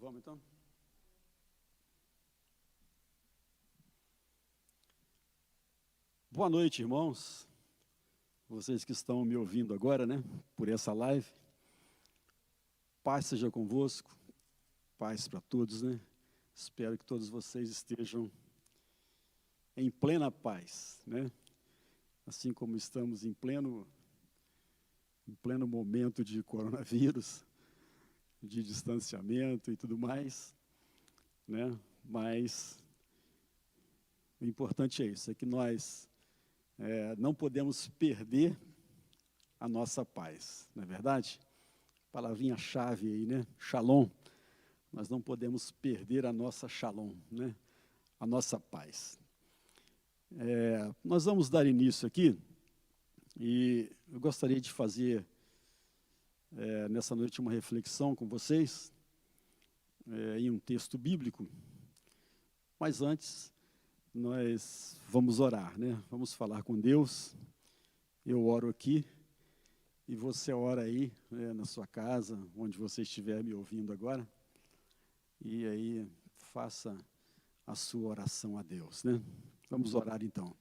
Vamos então? Boa noite, irmãos. Vocês que estão me ouvindo agora, né, por essa live. Paz seja convosco. Paz para todos, né? Espero que todos vocês estejam em plena paz, né? Assim como estamos em pleno momento de coronavírus, de distanciamento e tudo mais, né? Mas o importante é isso, é que nós não podemos perder a nossa paz, não é verdade? Palavrinha-chave aí, né? Shalom. Nós não podemos perder a nossa shalom, né? A nossa paz. Nós vamos dar início aqui, e eu gostaria de fazer nessa noite uma reflexão com vocês, em um texto bíblico, mas antes nós vamos orar, né? Vamos falar com Deus. Eu oro aqui e você ora aí, né, na sua casa, onde você estiver me ouvindo agora, e aí faça a sua oração a Deus, né? Vamos orar então.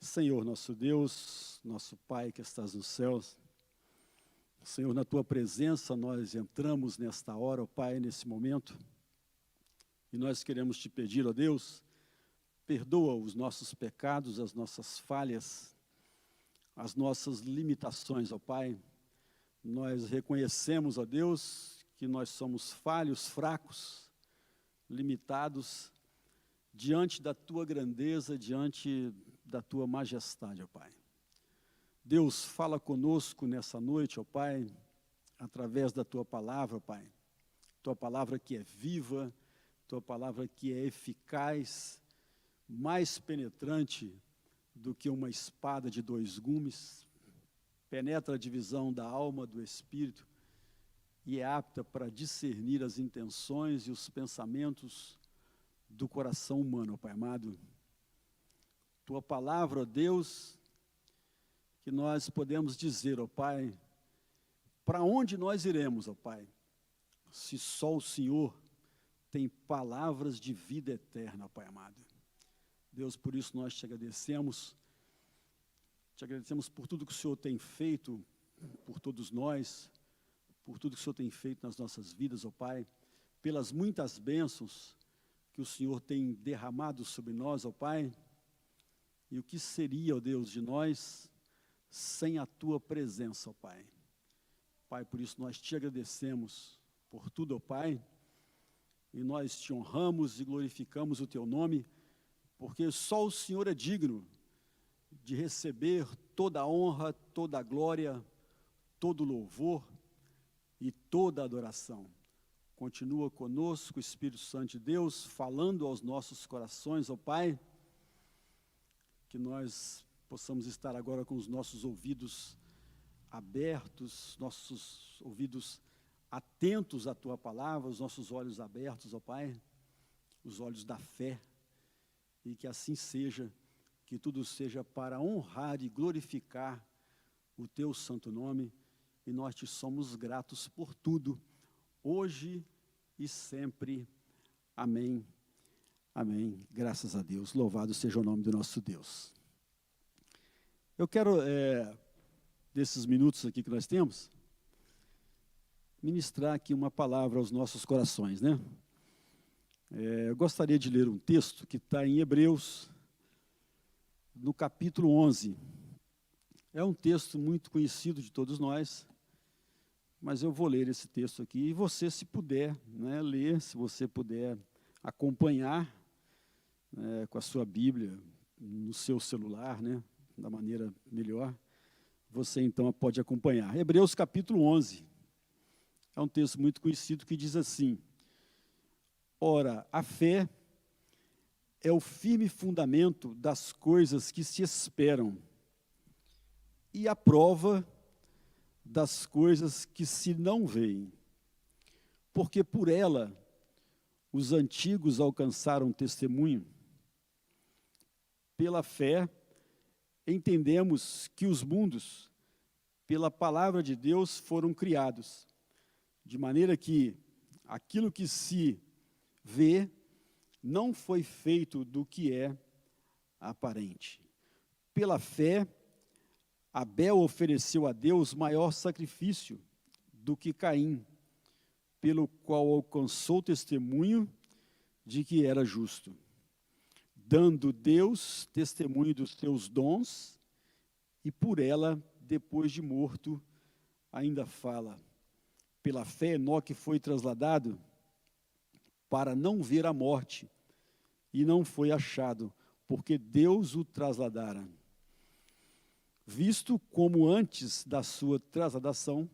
Senhor, nosso Deus, nosso Pai que estás nos céus, Senhor, na Tua presença nós entramos nesta hora, ó Pai, nesse momento, e nós queremos Te pedir, ó Deus, perdoa os nossos pecados, as nossas falhas, as nossas limitações, ó Pai. Nós reconhecemos, ó Deus, que nós somos falhos, fracos, limitados, diante da Tua grandeza, diante da Tua majestade, ó Pai. Deus, fala conosco nessa noite, ó Pai, através da Tua palavra, ó Pai. Tua palavra que é viva, Tua palavra que é eficaz, mais penetrante do que uma espada de dois gumes, penetra a divisão da alma, do espírito, e é apta para discernir as intenções e os pensamentos do coração humano, ó Pai amado. Tua palavra, ó Deus, que nós podemos dizer, ó Pai, para onde nós iremos, ó Pai, se só o Senhor tem palavras de vida eterna, ó Pai amado. Deus, por isso nós te agradecemos por tudo que o Senhor tem feito por todos nós, por tudo que o Senhor tem feito nas nossas vidas, ó Pai, pelas muitas bênçãos que o Senhor tem derramado sobre nós, ó Pai, e o que seria, ó Deus, de nós sem a Tua presença, ó Pai. Pai, por isso nós te agradecemos por tudo, ó Pai, e nós te honramos e glorificamos o Teu nome, porque só o Senhor é digno de receber toda a honra, toda a glória, todo o louvor e toda a adoração. Continua conosco, Espírito Santo de Deus, falando aos nossos corações, ó Pai, que nós possamos estar agora com os nossos ouvidos abertos, nossos ouvidos atentos à Tua palavra, os nossos olhos abertos, ó Pai, os olhos da fé, e que assim seja, que tudo seja para honrar e glorificar o Teu santo nome, e nós Te somos gratos por tudo, hoje e sempre. Amém. Amém. Graças a Deus. Louvado seja o nome do nosso Deus. Eu quero, desses minutos aqui que nós temos, ministrar aqui uma palavra aos nossos corações, né? Eu gostaria de ler um texto que está em Hebreus, no capítulo 11. É um texto muito conhecido de todos nós, mas eu vou ler esse texto aqui, e você, se puder, né, ler, se você puder acompanhar, com a sua Bíblia, no seu celular, né, da maneira melhor, você então pode acompanhar. Hebreus capítulo 11, é um texto muito conhecido que diz assim: ora, a fé é o firme fundamento das coisas que se esperam e a prova das coisas que se não veem, porque por ela os antigos alcançaram testemunho. Pela fé, entendemos que os mundos, pela palavra de Deus, foram criados, de maneira que aquilo que se vê não foi feito do que é aparente. Pela fé, Abel ofereceu a Deus maior sacrifício do que Caim, pelo qual alcançou testemunho de que era justo, dando Deus testemunho dos seus dons, e por ela, depois de morto, ainda fala. Pela fé, Enoque foi trasladado para não ver a morte, e não foi achado, porque Deus o trasladara. Visto como antes da sua trasladação,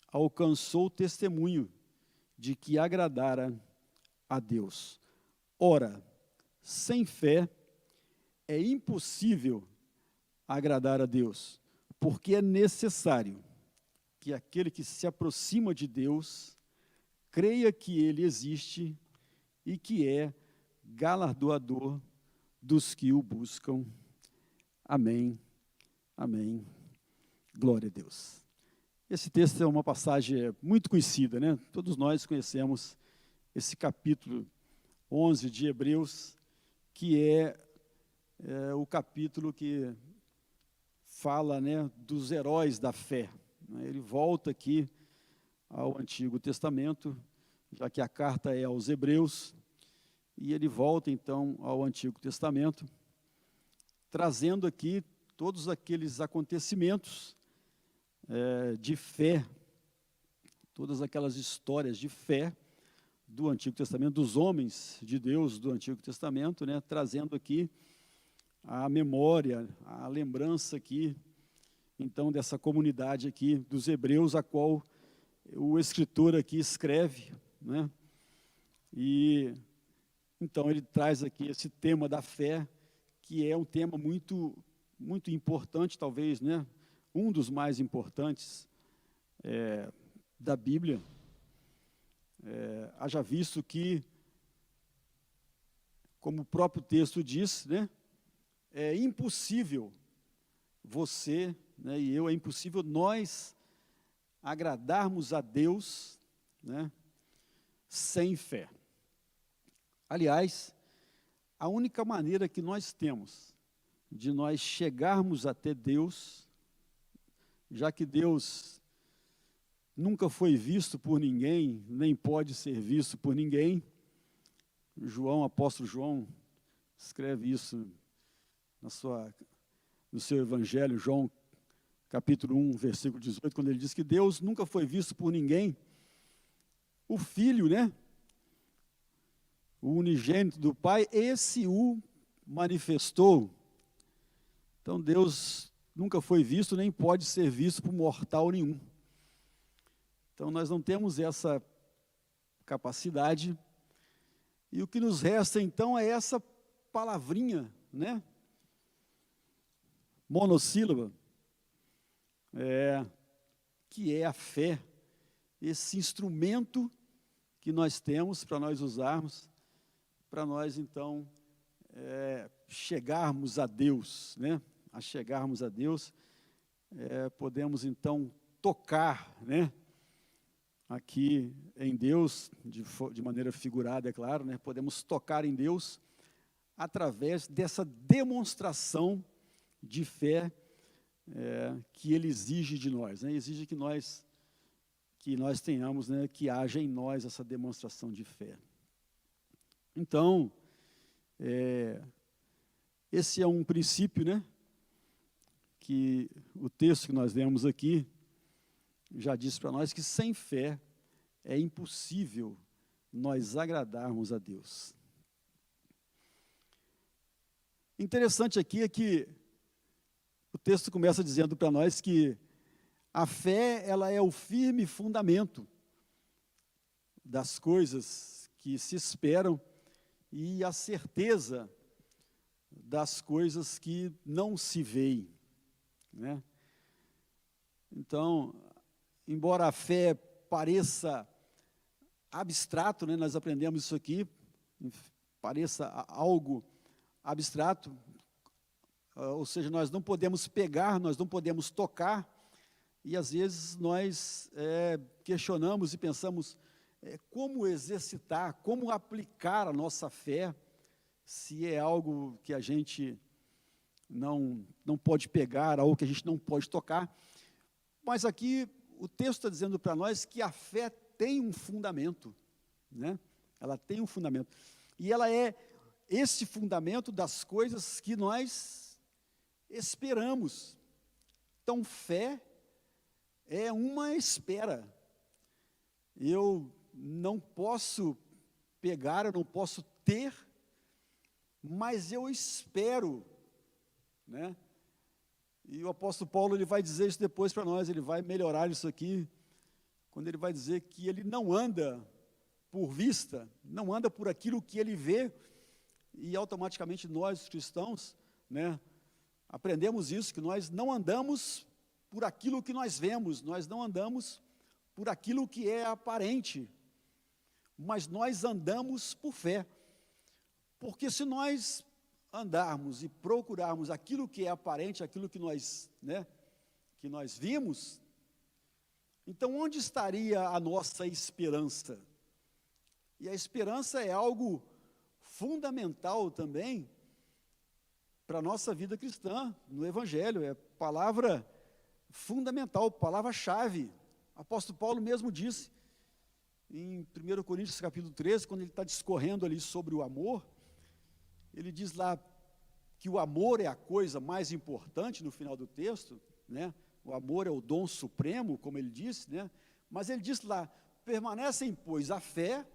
alcançou testemunho de que agradara a Deus. Ora, sem fé é impossível agradar a Deus, porque é necessário que aquele que se aproxima de Deus creia que Ele existe e que é galardoador dos que o buscam. Amém, amém, glória a Deus. Esse texto é uma passagem muito conhecida, né? Todos nós conhecemos esse capítulo 11 de Hebreus, que é o capítulo que fala, né, dos heróis da fé. Ele volta aqui ao Antigo Testamento, já que a carta é aos Hebreus, e ele volta então ao Antigo Testamento, trazendo aqui todos aqueles acontecimentos de fé, todas aquelas histórias de fé do Antigo Testamento, dos homens de Deus do Antigo Testamento, né, trazendo aqui a memória, a lembrança aqui, então, dessa comunidade aqui dos Hebreus, a qual o escritor aqui escreve, né? E então ele traz aqui esse tema da fé, que é um tema muito, muito importante, talvez, né? Um dos mais importantes da Bíblia. Haja visto que, como o próprio texto diz, né? É impossível você, né, e eu, é impossível nós agradarmos a Deus, né, sem fé. Aliás, a única maneira que nós temos de nós chegarmos até Deus, já que Deus nunca foi visto por ninguém, nem pode ser visto por ninguém, apóstolo João, escreve isso no seu evangelho, João, capítulo 1, versículo 18, quando ele diz que Deus nunca foi visto por ninguém. O Filho, né? O unigênito do Pai, esse o manifestou. Então, Deus nunca foi visto, nem pode ser visto por mortal nenhum. Então, nós não temos essa capacidade. E o que nos resta, então, é essa palavrinha, né? Monossílaba, que é a fé, esse instrumento que nós temos para nós usarmos, para nós, então, chegarmos a Deus, né? A chegarmos a Deus, podemos, então, tocar, né? Aqui em Deus, de maneira figurada, é claro, né? Podemos tocar em Deus através dessa demonstração de fé que Ele exige de nós, né? Exige que nós tenhamos, né, que haja em nós essa demonstração de fé. Então, esse é um princípio, né, que o texto que nós lemos aqui já diz para nós que sem fé é impossível nós agradarmos a Deus. Interessante aqui é que o texto começa dizendo para nós que a fé, ela é o firme fundamento das coisas que se esperam e a certeza das coisas que não se veem, né? Então, embora a fé pareça abstrato, né, nós aprendemos isso aqui, pareça algo abstrato, ou seja, nós não podemos pegar, nós não podemos tocar, e às vezes nós questionamos e pensamos, como exercitar, como aplicar a nossa fé, se é algo que a gente não pode pegar, algo que a gente não pode tocar. Mas aqui o texto está dizendo para nós que a fé tem um fundamento, né? Ela tem um fundamento. E ela é esse fundamento das coisas que nós esperamos. Então, fé é uma espera. Eu não posso pegar, eu não posso ter, mas eu espero, né? E o apóstolo Paulo, ele vai dizer isso depois para nós, ele vai melhorar isso aqui, quando ele vai dizer que ele não anda por vista, não anda por aquilo que ele vê, e automaticamente nós, os cristãos, né, aprendemos isso, que nós não andamos por aquilo que nós vemos, nós não andamos por aquilo que é aparente, mas nós andamos por fé. Porque se nós andarmos e procurarmos aquilo que é aparente, aquilo que nós, né, que nós vimos, então onde estaria a nossa esperança? E a esperança é algo fundamental também para a nossa vida cristã, no Evangelho, é palavra fundamental, palavra-chave. O apóstolo Paulo mesmo disse, em 1 Coríntios capítulo 13, quando ele está discorrendo ali sobre o amor, ele diz lá que o amor é a coisa mais importante no final do texto, né? O amor é o dom supremo, como ele disse, né? Mas ele diz lá, permanecem, pois, a fé,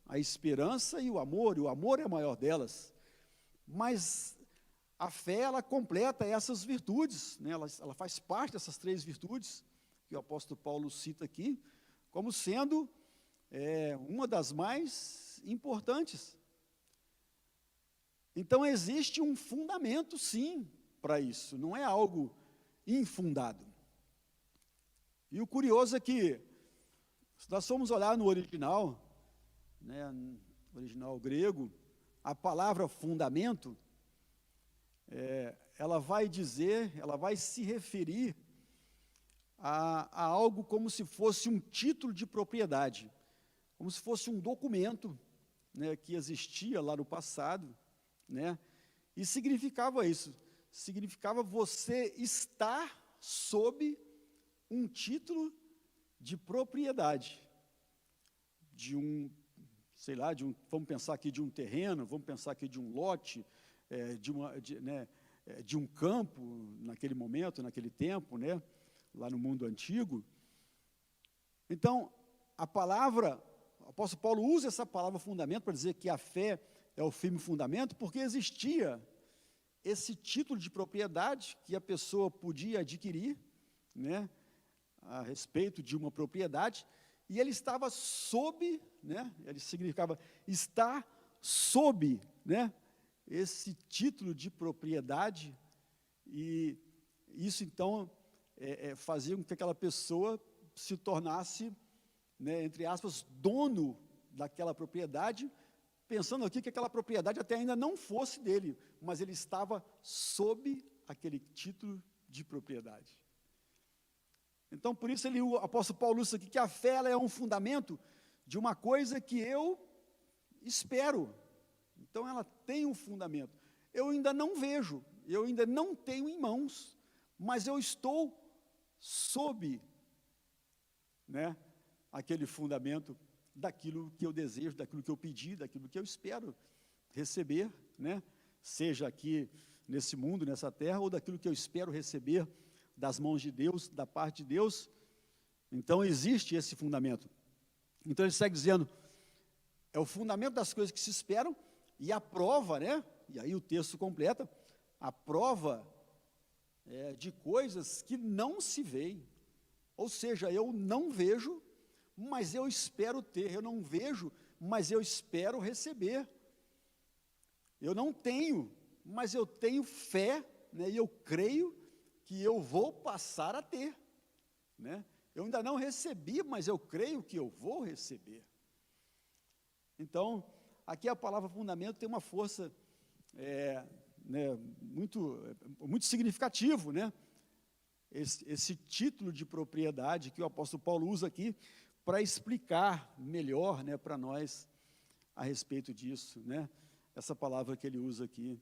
a esperança e o amor é a maior delas. Mas a fé, ela completa essas virtudes, né? Ela faz parte dessas 3 virtudes, que o apóstolo Paulo cita aqui, como sendo uma das mais importantes. Então, existe um fundamento, sim, para isso, não é algo infundado. E o curioso é que, se nós formos olhar no original, né, no original grego, a palavra fundamento, ela vai se referir a algo como se fosse um título de propriedade, como se fosse um documento, né, que existia lá no passado, né, e significava isso, significava você estar sob um título de propriedade, de um, sei lá, vamos pensar aqui de um terreno, vamos pensar aqui de um lote, de um campo, naquele momento, naquele tempo, né, lá no mundo antigo. Então, o apóstolo Paulo usa essa palavra fundamento para dizer que a fé é o firme fundamento, porque existia esse título de propriedade que a pessoa podia adquirir, né, a respeito de uma propriedade, e ele estava sob, né, ele significava estar sob, né, esse título de propriedade, e isso então fazia com que aquela pessoa se tornasse, né, entre aspas, dono daquela propriedade, pensando aqui que aquela propriedade até ainda não fosse dele, mas ele estava sob aquele título de propriedade. Então, por isso, o apóstolo Paulo usa aqui que a fé ela é um fundamento de uma coisa que eu espero. Então, ela tem um fundamento. Eu ainda não vejo, eu ainda não tenho em mãos, mas eu estou sob, né, aquele fundamento daquilo que eu desejo, daquilo que eu pedi, daquilo que eu espero receber, né, seja aqui nesse mundo, nessa terra, ou daquilo que eu espero receber das mãos de Deus, da parte de Deus. Então, existe esse fundamento. Então, ele segue dizendo, é o fundamento das coisas que se esperam, e a prova, né, e aí o texto completa, a prova de coisas que não se veem. Ou seja, eu não vejo, mas eu espero ter. Eu não vejo, mas eu espero receber. Eu não tenho, mas eu tenho fé, né, e eu creio que eu vou passar a ter, né? Eu ainda não recebi, mas eu creio que eu vou receber. Então, aqui a palavra fundamento tem uma força né, muito significativo, né? Esse título de propriedade que o apóstolo Paulo usa aqui, para explicar melhor, né, para nós a respeito disso, né? Essa palavra que ele usa aqui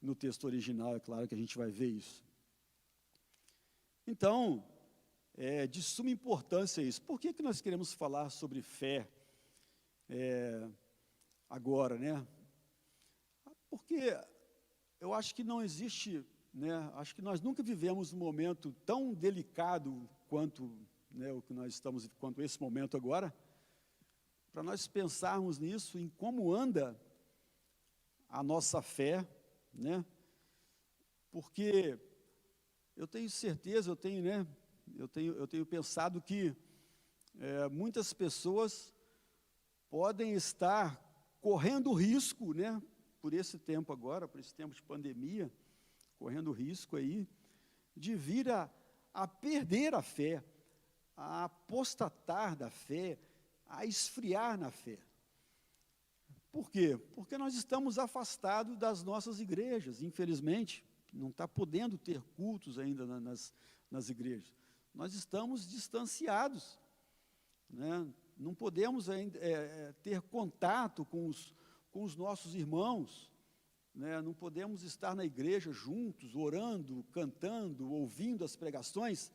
no texto original, é claro que a gente vai ver isso. Então, é de suma importância isso. Por que nós queremos falar sobre fé agora, né? Porque eu acho que não existe, né? Acho que nós nunca vivemos um momento tão delicado quanto, né, o que nós estamos, quanto esse momento agora, para nós pensarmos nisso, em como anda a nossa fé, né? Porque eu tenho certeza, eu tenho pensado que muitas pessoas podem estar correndo risco, né, por esse tempo agora, por esse tempo de pandemia, correndo risco aí, de vir a perder a fé, a apostatar da fé, a esfriar na fé. Por quê? Porque nós estamos afastados das nossas igrejas, infelizmente, não está podendo ter cultos ainda nas igrejas. Nós estamos distanciados, né? Não podemos ainda ter contato com os nossos irmãos, né? Não podemos estar na igreja juntos, orando, cantando, ouvindo as pregações.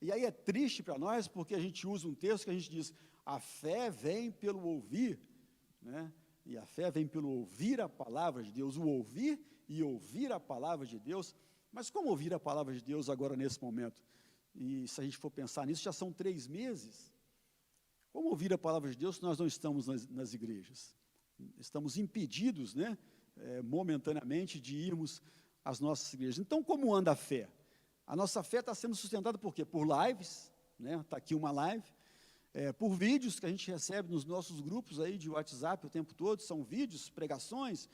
E aí é triste para nós, porque a gente usa um texto que a gente diz, a fé vem pelo ouvir, né? E a fé vem pelo ouvir a palavra de Deus, o ouvir e ouvir a palavra de Deus. Mas como ouvir a palavra de Deus agora nesse momento? E se a gente for pensar nisso, já são 3 meses. Como ouvir a palavra de Deus se nós não estamos nas igrejas? Estamos impedidos, né, momentaneamente, de irmos às nossas igrejas. Então, como anda a fé? A nossa fé está sendo sustentada por quê? Por lives, né? Está aqui uma live. Por vídeos que a gente recebe nos nossos grupos aí de WhatsApp o tempo todo, são vídeos, pregações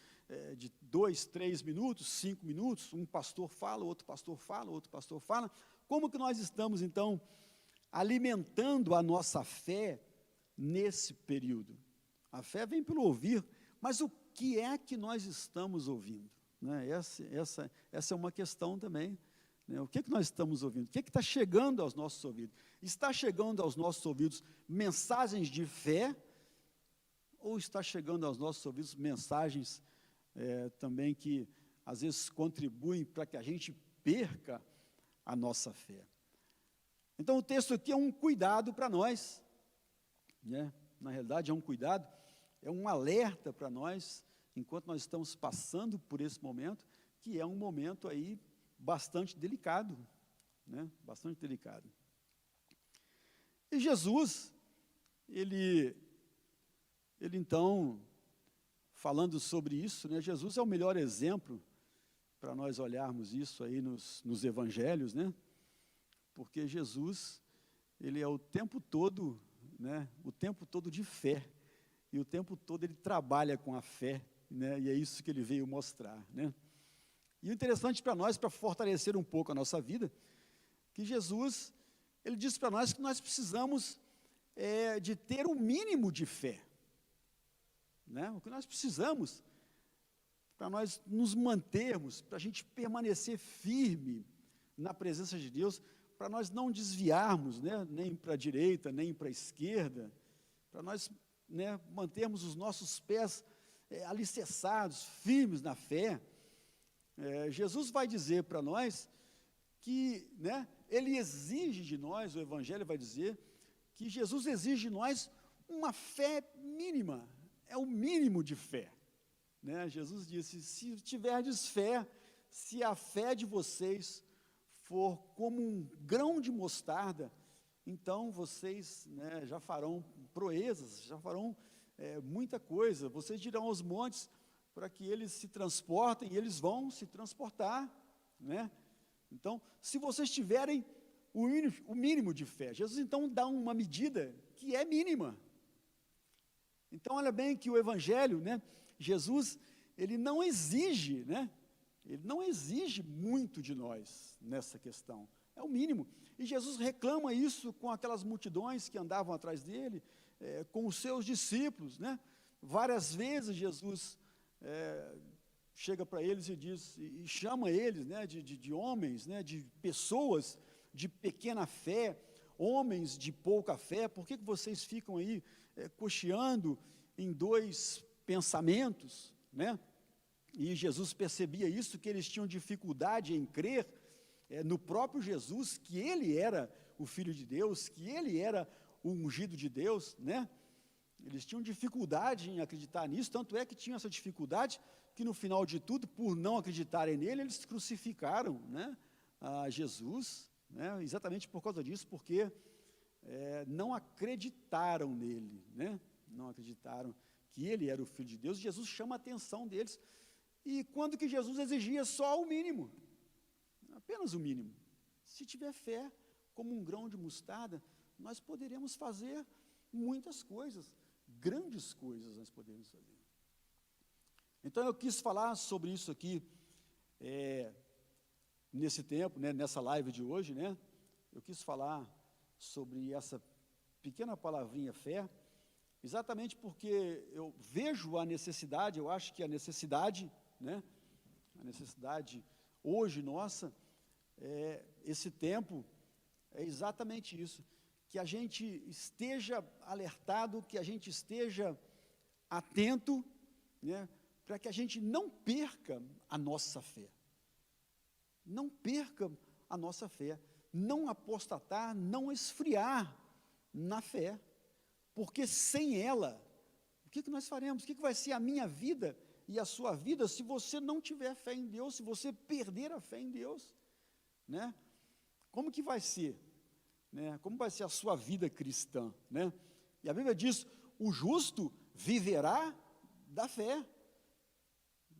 de 2, 3 minutos, 5 minutos, um pastor fala, outro pastor fala, outro pastor fala. Como que nós estamos, então, alimentando a nossa fé nesse período? A fé vem pelo ouvir, mas o que é que nós estamos ouvindo? Né? Essa é uma questão também. O que nós estamos ouvindo? O que está chegando aos nossos ouvidos? Está chegando aos nossos ouvidos mensagens de fé? Ou está chegando aos nossos ouvidos mensagens também que, às vezes, contribuem para que a gente perca a nossa fé? Então, o texto aqui é um cuidado para nós, né? Na realidade, é um cuidado, é um alerta para nós, enquanto nós estamos passando por esse momento, que é um momento aí bastante delicado, né? Bastante delicado. E Jesus, ele então, falando sobre isso, né? Jesus é o melhor exemplo para nós olharmos isso aí nos evangelhos, né? Porque Jesus, ele é o tempo todo, né? O tempo todo de fé, e o tempo todo ele trabalha com a fé, né? E é isso que ele veio mostrar, né? E o interessante para nós, para fortalecer um pouco a nossa vida, que Jesus, ele diz para nós que nós precisamos de ter um mínimo de fé, né? O que nós precisamos para nós nos mantermos, para a gente permanecer firme na presença de Deus, para nós não desviarmos, né, nem para a direita, nem para a esquerda, para nós, né, mantermos os nossos pés alicerçados, firmes na fé. Jesus vai dizer para nós que, né, ele exige de nós, o Evangelho vai dizer, que Jesus exige de nós uma fé mínima, é o mínimo de fé, né? Jesus disse, se tiverdes fé, se a fé de vocês for como um grão de mostarda, então vocês, né, já farão proezas, já farão muita coisa, vocês dirão aos montes, para que eles se transportem, e eles vão se transportar, né? Então, se vocês tiverem o mínimo de fé, Jesus então dá uma medida que é mínima. Então, olha bem que o Evangelho, né, Jesus, ele não exige, né, ele não exige muito de nós nessa questão, é o mínimo. E Jesus reclama isso com aquelas multidões que andavam atrás dele, com os seus discípulos, né? Várias vezes Jesus chega para eles e diz, e chama eles, né, de homens, né, de pessoas de pequena fé, homens de pouca fé, por que vocês ficam aí cocheando em dois pensamentos, né? E Jesus percebia isso, que eles tinham dificuldade em crer no próprio Jesus, que ele era o Filho de Deus, que ele era o ungido de Deus, né? Eles tinham dificuldade em acreditar nisso, tanto é que tinham essa dificuldade, que no final de tudo, por não acreditarem nele, eles crucificaram, né, a Jesus, né, exatamente por causa disso, porque não acreditaram nele, né? Não acreditaram que ele era o Filho de Deus. Jesus chama a atenção deles, e quando que Jesus exigia só o mínimo, apenas o mínimo. Se tiver fé, como um grão de mostarda, nós poderemos fazer muitas coisas, grandes coisas nós podemos fazer. Então eu quis falar sobre isso aqui, nesse tempo, né, nessa live de hoje, né? Eu quis falar sobre essa pequena palavrinha fé, exatamente porque eu vejo a necessidade, eu acho que a necessidade, né, a necessidade hoje nossa, esse tempo, é exatamente isso, que a gente esteja alertado, que a gente esteja atento, né, para que a gente não perca a nossa fé. Não perca a nossa fé, não apostatar, não esfriar na fé, porque sem ela, o que nós faremos? O que vai ser a minha vida e a sua vida se você não tiver fé em Deus, se você perder a fé em Deus, né? Como que vai ser? Né? Como vai ser a sua vida cristã, né? E a Bíblia diz, o justo viverá da fé.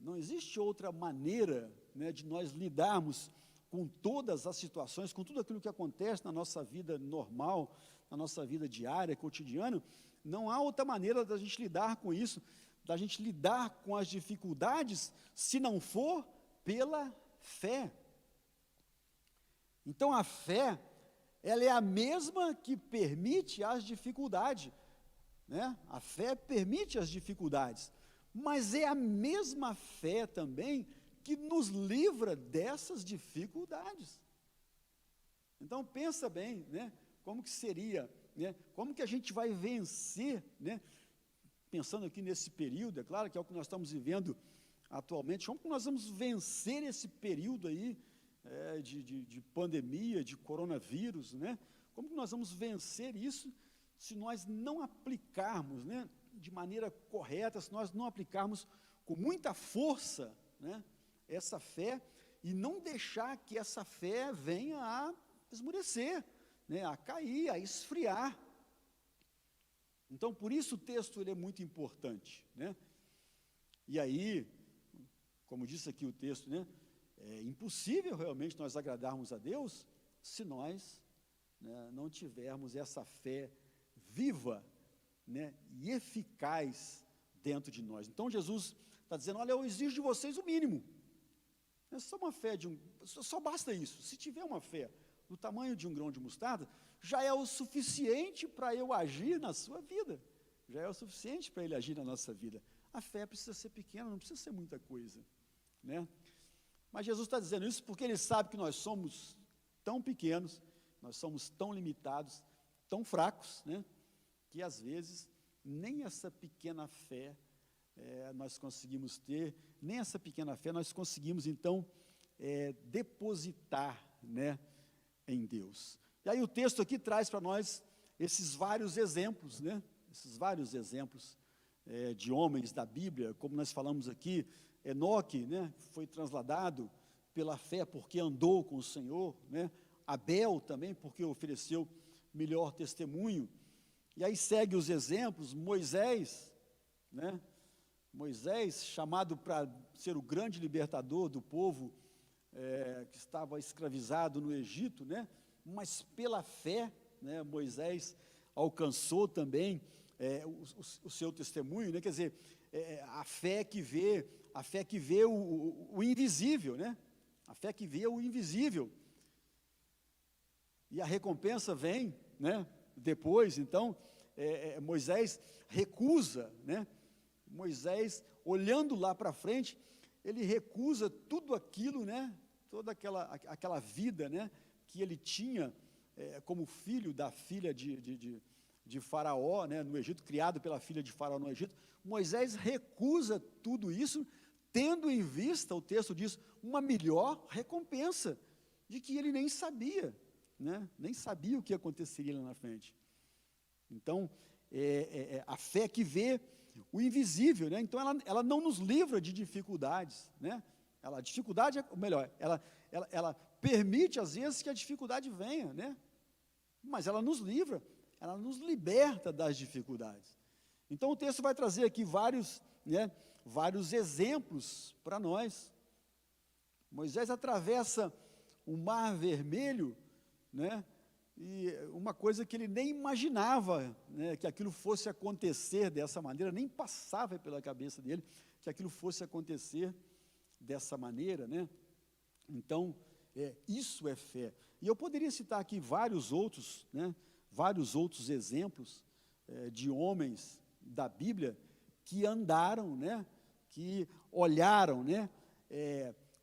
Não existe outra maneira, né, de nós lidarmos com todas as situações, com tudo aquilo que acontece na nossa vida normal, na nossa vida diária, cotidiana. Não há outra maneira da gente lidar com isso, da gente lidar com as dificuldades, se não for pela fé. Então a fé, ela é a mesma que permite as dificuldades, né? A fé permite as dificuldades, mas é a mesma fé também que nos livra dessas dificuldades. Então pensa bem, né? Como que seria, né? Como que a gente vai vencer, né? Pensando aqui nesse período, é claro que é o que nós estamos vivendo atualmente, como que nós vamos vencer esse período aí, de pandemia, de coronavírus, né? Como que nós vamos vencer isso se nós não aplicarmos, né, de maneira correta, se nós não aplicarmos com muita força, né, essa fé, e não deixar que essa fé venha a esmurecer, né, a cair, a esfriar. Então, por isso o texto ele é muito importante, né? E aí, como disse aqui o texto, né, é impossível realmente nós agradarmos a Deus se nós, né, não tivermos essa fé viva, né, e eficaz dentro de nós. Então Jesus está dizendo, olha, eu exijo de vocês o mínimo. É só uma fé só basta isso. Se tiver uma fé do tamanho de um grão de mostarda, já é o suficiente para eu agir na sua vida. Já é o suficiente para ele agir na nossa vida. A fé precisa ser pequena, não precisa ser muita coisa, né? Mas Jesus está dizendo isso porque ele sabe que nós somos tão pequenos, nós somos tão limitados, tão fracos, né, que às vezes nem essa pequena fé nós conseguimos ter, nem essa pequena fé nós conseguimos então depositar, né, em Deus. E aí o texto aqui traz para nós esses vários exemplos, né, esses vários exemplos de homens da Bíblia, como nós falamos aqui, Enoque, né, foi transladado pela fé porque andou com o Senhor, né, Abel também porque ofereceu melhor testemunho. E aí segue os exemplos, Moisés, né, Moisés, chamado para ser o grande libertador do povo que estava escravizado no Egito, né, mas pela fé, né, Moisés alcançou também o seu testemunho, né, quer dizer, a fé que vê o invisível, né, a fé que vê o invisível, e a recompensa vem, né, depois. Então, Moisés recusa, né, Moisés, olhando lá para frente, ele recusa tudo aquilo, né, toda aquela vida, né, que ele tinha como filho da filha de Faraó, né, no Egito, criado pela filha de Faraó no Egito. Moisés recusa tudo isso, tendo em vista, o texto diz, uma melhor recompensa, de que ele nem sabia, né, nem sabia o que aconteceria lá na frente. Então, a fé que vê o invisível, né? Então ela não nos livra de dificuldades, né? A dificuldade, ou melhor, ela permite às vezes que a dificuldade venha, né? Mas ela nos livra, ela nos liberta das dificuldades. Então o texto vai trazer aqui vários exemplos para nós. Moisés atravessa o Mar Vermelho, né? E uma coisa que ele nem imaginava, né, que aquilo fosse acontecer dessa maneira, nem passava pela cabeça dele que aquilo fosse acontecer dessa maneira, né? Então, isso é fé. E eu poderia citar aqui vários outros, né, vários outros exemplos de homens da Bíblia que andaram, né, que olharam, né,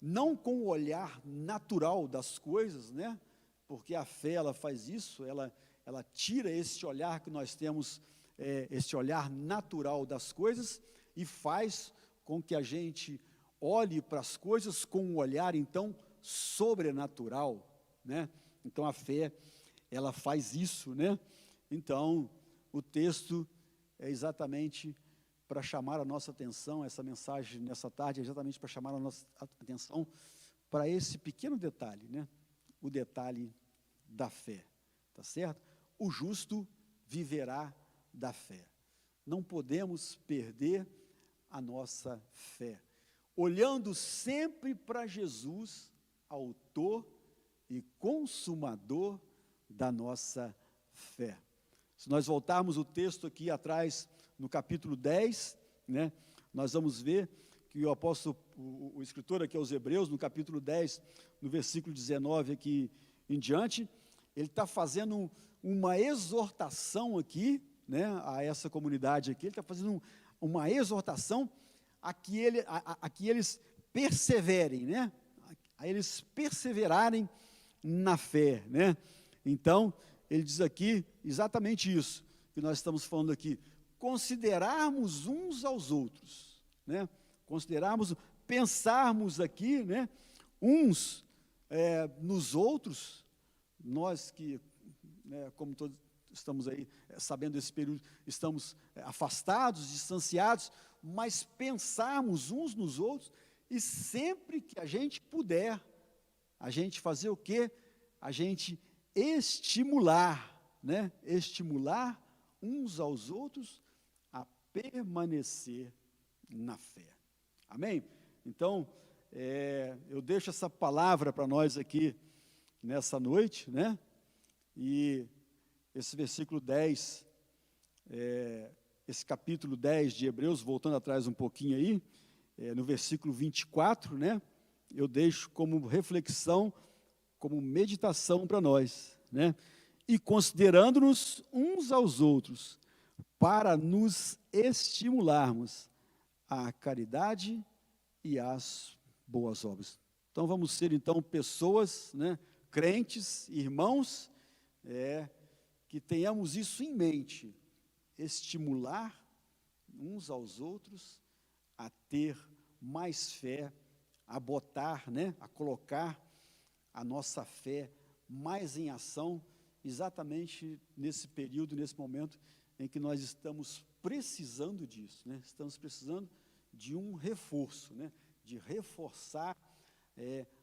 não com o olhar natural das coisas, né, porque a fé, ela faz isso, ela tira esse olhar que nós temos, esse olhar natural das coisas, e faz com que a gente olhe para as coisas com um olhar, então, sobrenatural, né? Então, a fé, ela faz isso, né? Então, o texto é exatamente para chamar a nossa atenção, essa mensagem nessa tarde é exatamente para chamar a nossa atenção para esse pequeno detalhe, né? O detalhe da fé, tá certo? O justo viverá da fé. Não podemos perder a nossa fé, olhando sempre para Jesus, autor e consumador da nossa fé. Se nós voltarmos o texto aqui atrás, no capítulo 10, né, nós vamos ver que o apóstolo, o escritor aqui aos Hebreus, no capítulo 10, no versículo 19 aqui em diante, ele está fazendo uma exortação aqui, né, a essa comunidade aqui, ele está fazendo uma exortação a que eles perseverem, né, a eles perseverarem na fé, né. Então, ele diz aqui exatamente isso que nós estamos falando aqui, considerarmos uns aos outros, né, pensarmos aqui, né, uns nos outros. Nós que, né, como todos estamos aí, sabendo desse período, estamos afastados, distanciados, mas pensarmos uns nos outros, e sempre que a gente puder, a gente fazer o quê? A gente estimular, né, estimular uns aos outros a permanecer na fé. Amém? Então, eu deixo essa palavra para nós aqui nessa noite, né? E esse versículo 10, esse capítulo 10 de Hebreus, voltando atrás um pouquinho aí, no versículo 24, né? Eu deixo como reflexão, como meditação para nós, né? E considerando-nos uns aos outros, para nos estimularmos à caridade e às boas obras. Então, vamos ser, então, pessoas, né, crentes, irmãos, que tenhamos isso em mente, estimular uns aos outros a ter mais fé, a botar, né, a colocar a nossa fé mais em ação, exatamente nesse período, nesse momento em que nós estamos precisando disso, né? Estamos precisando de um reforço, né? De reforçar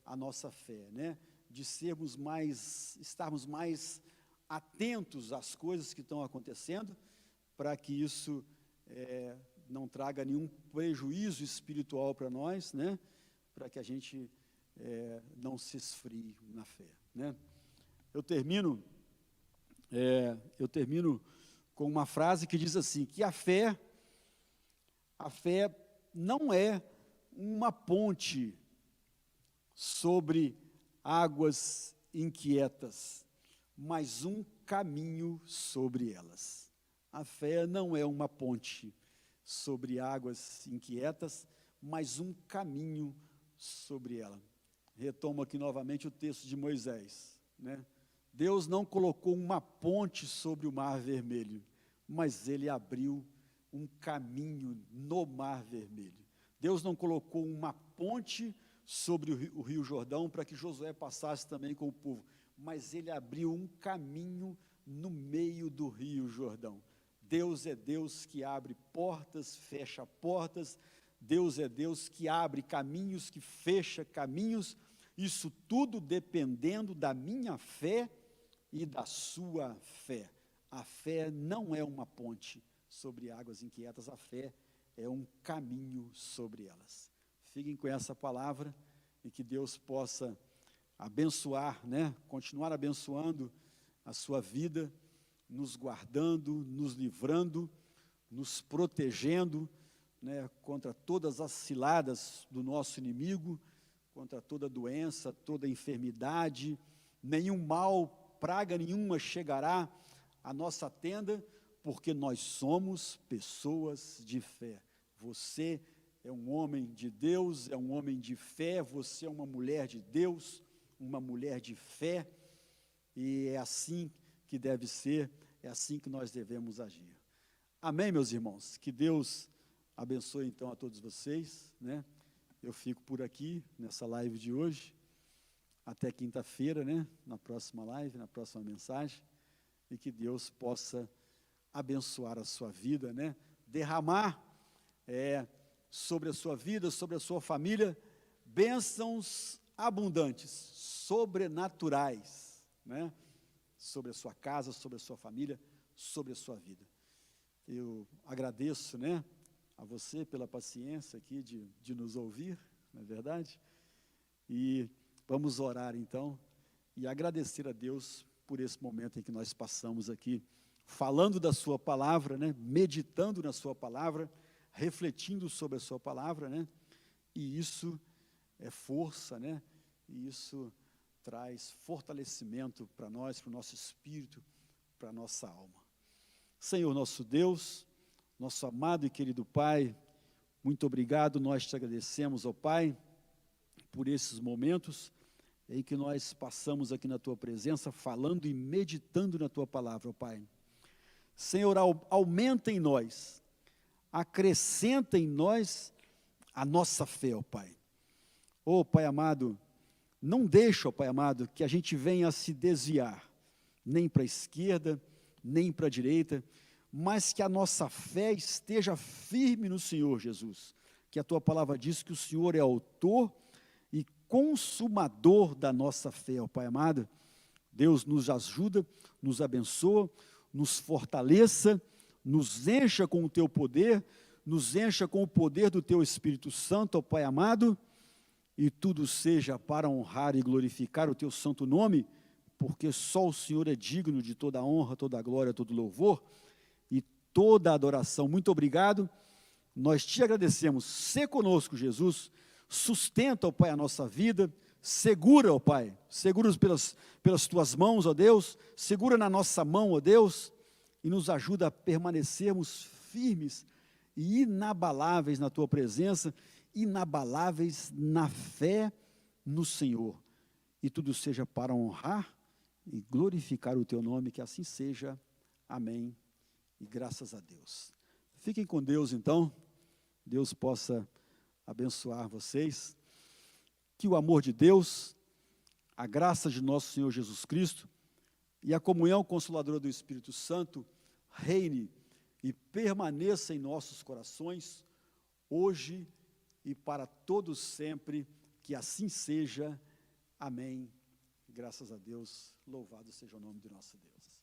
a nossa fé, né? De estarmos mais atentos às coisas que estão acontecendo, para que isso não traga nenhum prejuízo espiritual para nós, né? Para que a gente não se esfrie na fé, né? Eu termino com uma frase que diz assim, que a fé não é uma ponte sobre águas inquietas, mas um caminho sobre elas. A fé não é uma ponte sobre águas inquietas, mas um caminho sobre ela. Retomo aqui novamente o texto de Moisés, né? Deus não colocou uma ponte sobre o Mar Vermelho, mas Ele abriu um caminho no Mar Vermelho. Deus não colocou uma ponte sobre o Rio Jordão para que Josué passasse também com o povo, mas Ele abriu um caminho no meio do Rio Jordão. Deus é Deus que abre portas, fecha portas. Deus é Deus que abre caminhos, que fecha caminhos. Isso tudo dependendo da minha fé e da sua fé. A fé não é uma ponte sobre águas inquietas, a fé é um caminho sobre elas. Fiquem com essa palavra e que Deus possa abençoar, continuar abençoando a sua vida, nos guardando, nos livrando, nos protegendo, contra todas as ciladas do nosso inimigo, contra toda doença, toda enfermidade. Nenhum mal, praga nenhuma chegará à nossa tenda, porque nós somos pessoas de fé. Você é um homem de Deus, é um homem de fé, você é uma mulher de Deus, uma mulher de fé, e é assim que deve ser, é assim que nós devemos agir. Amém, meus irmãos? Que Deus abençoe então a todos vocês, Eu fico por aqui nessa live de hoje, até quinta-feira, na próxima live, na próxima mensagem, e que Deus possa abençoar a sua vida, derramar sobre a sua vida, sobre a sua família, bênçãos abundantes, sobrenaturais, sobre a sua casa, sobre a sua família, sobre a sua vida. Eu agradeço, a você pela paciência aqui de nos ouvir, não é verdade? E vamos orar então e agradecer a Deus por esse momento em que nós passamos aqui, falando da sua palavra, meditando na sua palavra, refletindo sobre a sua palavra, e isso é força, e isso traz fortalecimento para nós, para o nosso espírito, para a nossa alma. Senhor, nosso Deus, nosso amado e querido Pai, muito obrigado, nós te agradecemos, ó Pai, por esses momentos em que nós passamos aqui na Tua presença, falando e meditando na Tua palavra, ó Pai. Senhor, aumenta em nós, acrescenta em nós a nossa fé, ó Pai. Ó Pai amado, não deixa, ó Pai amado, que a gente venha a se desviar, nem para a esquerda, nem para a direita, mas que a nossa fé esteja firme no Senhor Jesus, que a Tua palavra diz que o Senhor é autor e consumador da nossa fé, ó Pai amado. Deus nos ajuda, nos abençoa, nos fortaleça, nos encha com o Teu poder, nos encha com o poder do Teu Espírito Santo, ó Pai amado, e tudo seja para honrar e glorificar o Teu santo nome, porque só o Senhor é digno de toda a honra, toda a glória, todo o louvor e toda a adoração. Muito obrigado, nós te agradecemos. Sê conosco, Jesus, sustenta, ó Pai, a nossa vida, segura, ó Pai, segura-nos pelas Tuas mãos, ó Deus, segura na nossa mão, ó Deus, e nos ajuda a permanecermos firmes e inabaláveis na Tua presença, inabaláveis na fé no Senhor. E tudo seja para honrar e glorificar o Teu nome, que assim seja. Amém. E graças a Deus. Fiquem com Deus, então. Deus possa abençoar vocês. Que o amor de Deus, a graça de nosso Senhor Jesus Cristo e a comunhão consoladora do Espírito Santo reine e permaneça em nossos corações, hoje e para todos sempre, que assim seja. Amém. Graças a Deus, louvado seja o nome de nosso Deus.